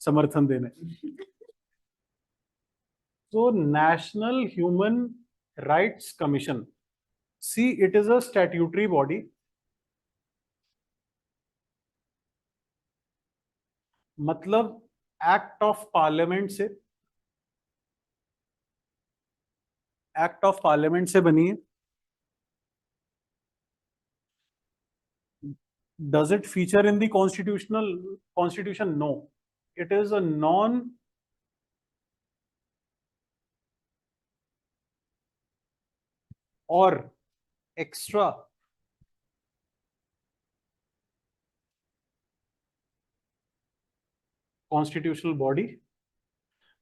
समर्थन देने। तो national human rights commission, see it is a statutory body, मतलब एक्ट ऑफ पार्लियामेंट से, एक्ट ऑफ पार्लियामेंट से बनी है। Does it feature in the constitution? No. It is a non or extra constitutional body,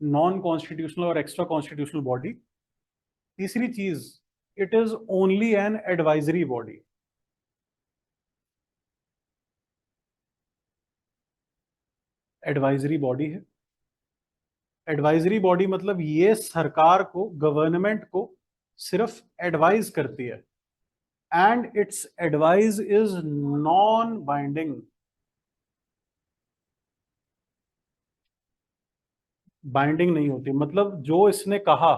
non constitutional or extra constitutional body. तीसरी चीज, it is only an advisory body. Advisory body है। Advisory body मतलब ये सरकार को, government को सिर्फ advise करती है, and it's advice is non binding. Binding नहीं होती, मतलब जो इसने कहा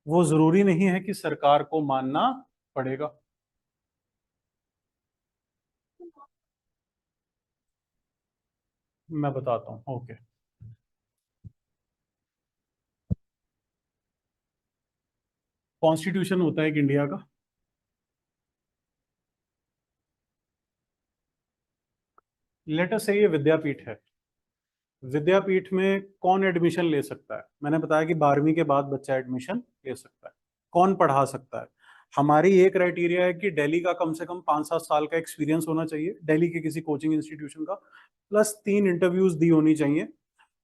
वो जरूरी नहीं है कि सरकार को मानना पड़ेगा। मैं बताता हूं। ओके, कॉन्स्टिट्यूशन होता है एक इंडिया का, लेट अस से ये विद्यापीठ है। विद्यापीठ में कौन एडमिशन ले सकता है? मैंने बताया कि 12वीं के बाद बच्चा एडमिशन ले सकता है। कौन पढ़ा सकता है? हमारी ये क्राइटेरिया है कि दिल्ली का कम से कम 5-7 साल का एक्सपीरियंस होना चाहिए, दिल्ली के किसी कोचिंग इंस्टीट्यूशन का, प्लस 3 इंटरव्यूज दी होनी चाहिए,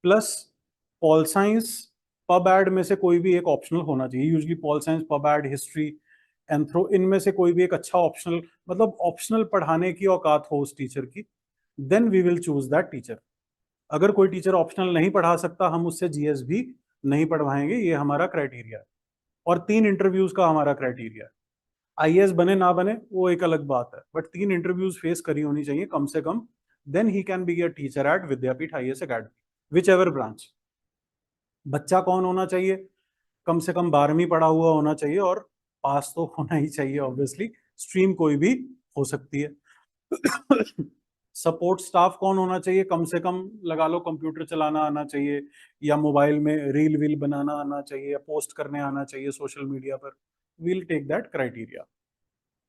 plus pol science pub ad में से कोई भी एक ऑप्शनल होना चाहिए। Usually pol science, pub ad, history, anthro, इनमें से कोई भी एक अच्छा ऑप्शनल, मतलब ऑप्शनल पढ़ाने की औकात हो उस टीचर की, then we will choose that teacher. अगर कोई टीचर ऑप्शनल नहीं पढ़ा सकता, हम उससे जीएस भी नहीं पढ़वाएंगे, ये हमारा क्राइटेरिया है। और 3 इंटरव्यूज का हमारा क्राइटेरिया है। आईएएस बने ना बने वो एक अलग बात है, बट 3 इंटरव्यूज फेस करी होनी चाहिए कम से कम, then he can be a teacher at Vidyapeeth IAS academy, whichever branch. बच्चा कौन होना चाहिए? कम से कम 12वीं पढ़ा हुआ होना चाहिए, और पास तो होना ही चाहिए ऑब्वियसली, स्ट्रीम कोई भी हो सकती है। सपोर्ट स्टाफ कौन होना चाहिए? कम से कम लगा लो कंप्यूटर चलाना आना चाहिए, या मोबाइल में रील वील बनाना आना चाहिए, या पोस्ट करने आना चाहिए सोशल मीडिया पर। We'll take that criteria.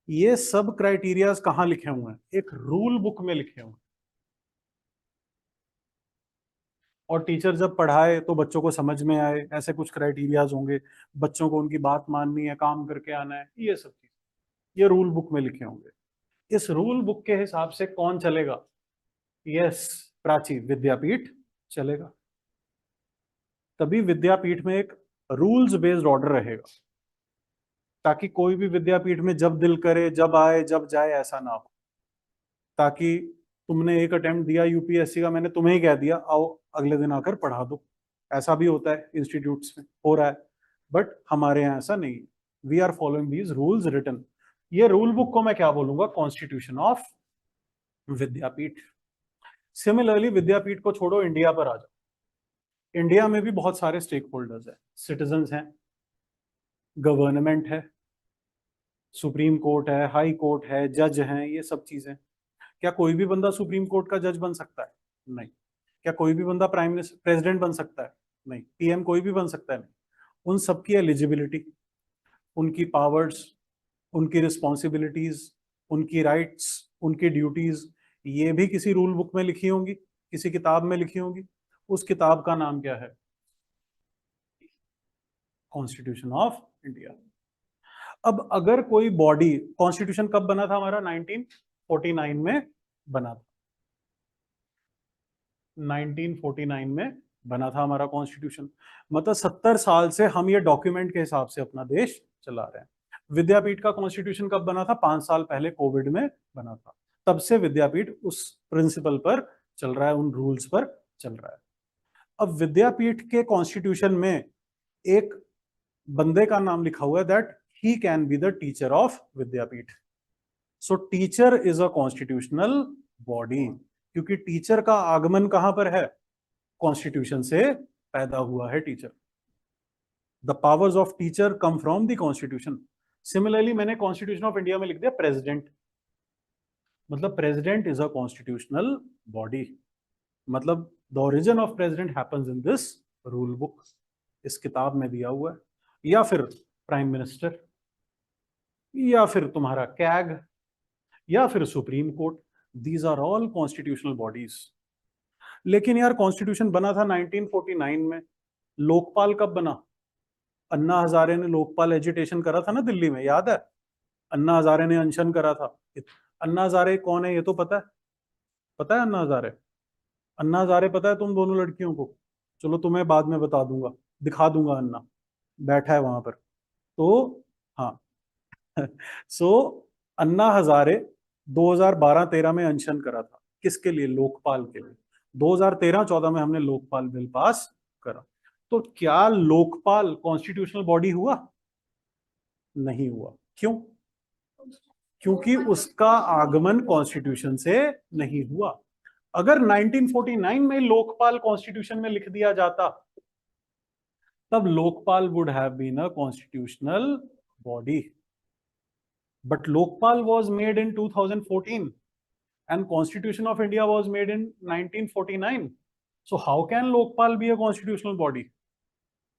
ये सब क्राइटेरियाज कहाँ लिखे हुए हैं? एक रूल बुक में लिखे हुए हैं। और टीचर जब पढ़ाए तो बच्चों को समझ में आए, ऐसे कुछ क्राइटेरियाज होंगे। बच्चों को उनकी बात माननी है, काम करके आना है, ये सब चीज ये रूल बुक में लिखे होंगे। इस रूल बुक के हिसाब से कौन चलेगा? यस, प्राची, विद्यापीठ चलेगा। तभी विद्यापीठ में एक रूल्स बेस्ड ऑर्डर रहेगा, ताकि कोई भी विद्यापीठ में जब दिल करे जब आए जब जाए ऐसा ना हो। ताकि तुमने एक अटेम्प्ट दिया यूपीएससी का, मैंने तुम्हें ही कह दिया आओ अगले दिन आकर पढ़ा दो, ऐसा भी होता है इंस्टीट्यूट्स में, हो रहा है, बट हमारे यहाँ ऐसा नहीं। We are following these rules written. ये रूल बुक को मैं क्या बोलूंगा? Constitution of Vidyapeeth. Similarly Vidyapeeth को छोड़ो, इंडिया पर आ जाओ। इंडिया में भी बहुत सारे स्टेक होल्डर्स हैं, सिटीजन्स हैं, गवर्नमेंट है, सुप्रीम कोर्ट है, हाई कोर्ट है, जज हैं, ये सब चीजें। क्या कोई भी बंदा सुप्रीम कोर्ट का जज बन सकता है? नहीं। क्या कोई भी बंदा प्राइम मिनिस्टर, प्रेसिडेंट बन सकता है? नहीं। पीएम कोई भी बन सकता है? नहीं। उन सबकी एलिजिबिलिटी, उनकी पावर्स, उनकी रिस्पॉन्सिबिलिटीज, उनकी राइट्स, उनकी ड्यूटीज, ये भी किसी रूल बुक में लिखी होंगी, किसी किताब में लिखी होंगी। उस किताब का नाम क्या है? Constitution of India. अब अगर कोई बॉडी, कॉन्स्टिट्यूशन कब बना था हमारा? 1949 में बना था। 1949 में बना था हमारा कॉन्स्टिट्यूशन। मतलब 70 साल से हम ये डॉक्यूमेंट के हिसाब से अपना देश चला रहे हैं। विद्यापीठ का कॉन्स्टिट्यूशन कब बना था? 5 साल पहले, कोविड में बना था। तब से विद्यापीठ उस प्रिंसिपल पर चल रहा है, उन रूल्स पर चल रहा है। अब विद्यापीठ के कॉन्स्टिट्यूशन में एक बंदे का नाम लिखा हुआ है, that he can be the teacher of Vidyapeeth. So teacher is a constitutional body, क्योंकि टीचर का आगमन कहां पर है? कॉन्स्टिट्यूशन से पैदा हुआ है teacher. The powers of teacher come from the constitution. Similarly मैंने कॉन्स्टिट्यूशन ऑफ इंडिया में लिख दिया प्रेसिडेंट, मतलब president is a constitutional body, मतलब the origin of president happens in this rule book, इस किताब में दिया हुआ है। या फिर प्राइम मिनिस्टर, या फिर तुम्हारा कैग, या फिर supreme court, these are all constitutional bodies. लेकिन यार कॉन्स्टिट्यूशन बना था 1949 में, लोकपाल कब बना? अन्ना हजारे ने लोकपाल एजिटेशन करा था ना दिल्ली में, याद है? अन्ना हजारे ने अनशन करा था। अन्ना हजारे कौन है ये तो पता है? पता है अन्ना हजारे? अन्ना हजारे पता है तुम दोनों लड़कियों को? चलो तुम्हें बाद में बता दूंगा, दिखा दूंगा, अन्ना बैठा है वहां पर। तो हाँ सो अन्ना हजारे 2012-13 में अनशन करा था, किसके लिए? लोकपाल के लिए। 2013-14 में हमने लोकपाल बिल पास करा। तो क्या लोकपाल कॉन्स्टिट्यूशनल बॉडी हुआ? नहीं हुआ। क्यों? क्योंकि उसका आगमन कॉन्स्टिट्यूशन से नहीं हुआ। अगर 1949 में लोकपाल कॉन्स्टिट्यूशन में लिख दिया जाता, तब Lokpal would have been a constitutional body. But Lokpal was made in 2014 and Constitution of India was made in 1949. So how can Lokpal be a constitutional body?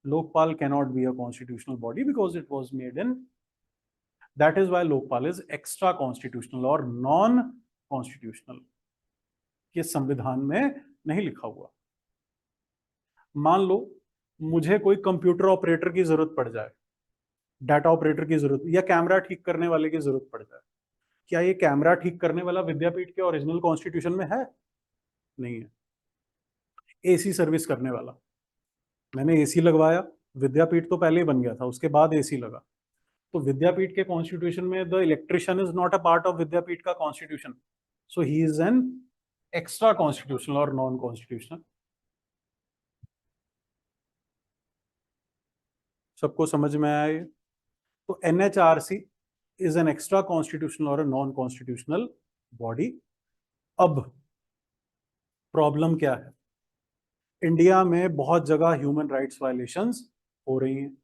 Lokpal cannot be a constitutional body because it was made in. That is why Lokpal is extra constitutional or non-constitutional. ये संविधान में नहीं लिखा हुआ। मान लो मुझे कोई computer operator की जरूरत पड़ जाए, डाटा ऑपरेटर की जरूरत, या कैमरा ठीक करने वाले की जरूरत पड़ जाए। क्या ये कैमरा ठीक करने वाला विद्यापीठ के ओरिजिनल कॉन्स्टिट्यूशन में है? नहीं है। एसी सर्विस करने वाला, मैंने एसी लगवाया, विद्यापीठ तो पहले ही बन गया था, उसके बाद एसी लगा, तो विद्यापीठ के कॉन्स्टिट्यूशन में the electrician is not a part of Vidyapeeth का constitution, so he is an extra constitutional और नॉन कॉन्स्टिट्यूशनल। सबको समझ में आया ये? तो NHRC is an extra constitutional और नॉन कॉन्स्टिट्यूशनल बॉडी। अब प्रॉब्लम क्या है? इंडिया में बहुत जगह ह्यूमन राइट्स वायलेशंस हो रही हैं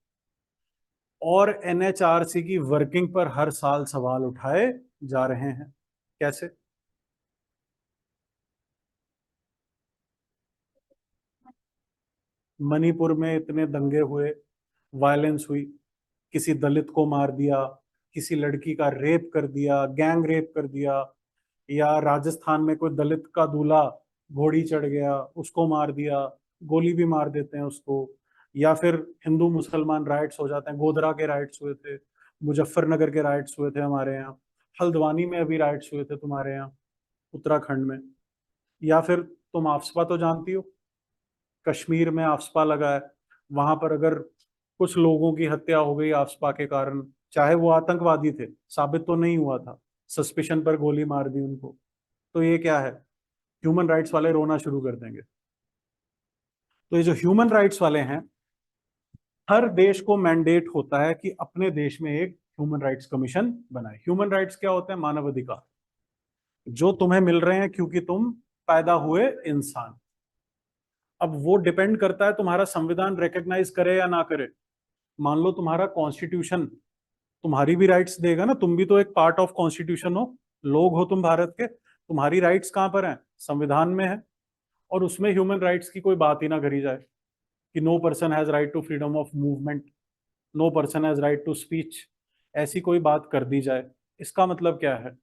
और एनएचआरसी की वर्किंग पर हर साल सवाल उठाए जा रहे हैं। कैसे? मणिपुर में इतने दंगे हुए, वायलेंस हुई, किसी दलित को मार दिया, किसी लड़की का रेप कर दिया, गैंग रेप कर दिया, या राजस्थान में कोई दलित का दूल्हा घोड़ी चढ़ गया, उसको मार दिया, गोली भी मार देते हैं उसको, या फिर हिंदू मुसलमान राइट्स हो जाते हैं। गोधरा के राइट्स हुए थे, मुजफ्फरनगर के राइट्स हुए थे हमारे यहाँ, हल्द्वानी में अभी राइट्स हुए थे तुम्हारे यहाँ उत्तराखंड में। या फिर तुम आफ्सपा तो जानती हो, कश्मीर में आफ्सपा लगा है, वहां पर अगर कुछ लोगों की हत्या हो गई आफ्सपा के कारण, चाहे वो आतंकवादी थे, साबित तो नहीं हुआ था, सस्पिशन पर गोली मार दी उनको, तो ये क्या है? ह्यूमन राइट्स वाले रोना शुरू कर देंगे। तो ये जो ह्यूमन राइट्स वाले हैं, हर देश को मैंडेट होता है कि अपने देश में एक ह्यूमन राइट्स कमीशन बनाए। ह्यूमन राइट्स क्या होते हैं? मानव अधिकार, जो तुम्हें मिल रहे हैं क्योंकि तुम पैदा हुए इंसान। अब वो डिपेंड करता है तुम्हारा संविधान रिकॉग्नाइज करे या ना करे। मान लो तुम्हारा कॉन्स्टिट्यूशन तुम्हारी भी राइट्स देगा ना, तुम भी तो एक पार्ट ऑफ कॉन्स्टिट्यूशन हो, लोग हो तुम भारत के, तुम्हारी राइट्स कहां पर हैं? संविधान में है। और उसमें ह्यूमन राइट्स की कोई बात ही ना करी जाए कि no person has right to freedom of movement, no person has right to speech, ऐसी कोई बात कर दी जाए। इसका मतलब क्या है?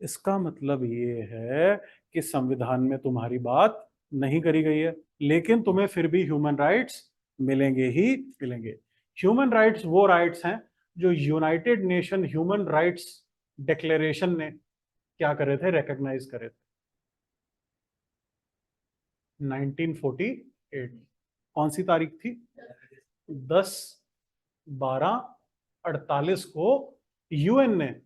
इसका मतलब ये है कि संविधान में तुम्हारी बात नहीं करी गई है, लेकिन तुम्हें फिर भी ह्यूमन राइट्स मिलेंगे ही मिलेंगे। ह्यूमन राइट्स वो राइट्स हैं जो United nation human rights declaration ने क्या करे थे? रिकॉग्नाइज करे थे 1948। कौन सी तारीख थी? 10/12/48 को यूएन ने,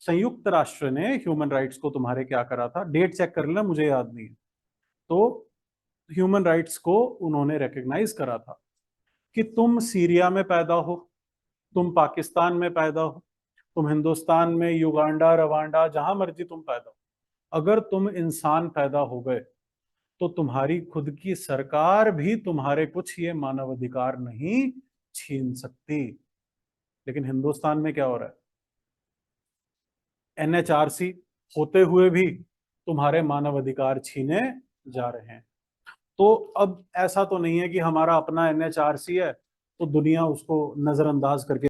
संयुक्त राष्ट्र ने ह्यूमन राइट्स को तुम्हारे क्या करा था? डेट चेक कर लेना, मुझे याद नहीं है। तो ह्यूमन राइट्स को उन्होंने रिकॉग्नाइज करा था कि तुम सीरिया में पैदा हो, तुम पाकिस्तान में पैदा हो, तुम हिंदुस्तान में, युगांडा, रवांडा, जहां मर्जी तुम पैदा हो, अगर तुम इंसान पैदा हो गए तो तुम्हारी खुद की सरकार भी तुम्हारे कुछ ये मानव अधिकार नहीं छीन सकती। लेकिन हिंदुस्तान में क्या हो रहा है? एनएचआरसी होते हुए भी तुम्हारे मानव अधिकार छीने जा रहे हैं। तो अब ऐसा तो नहीं है कि हमारा अपना एनएचआरसी है तो दुनिया उसको नजरअंदाज करके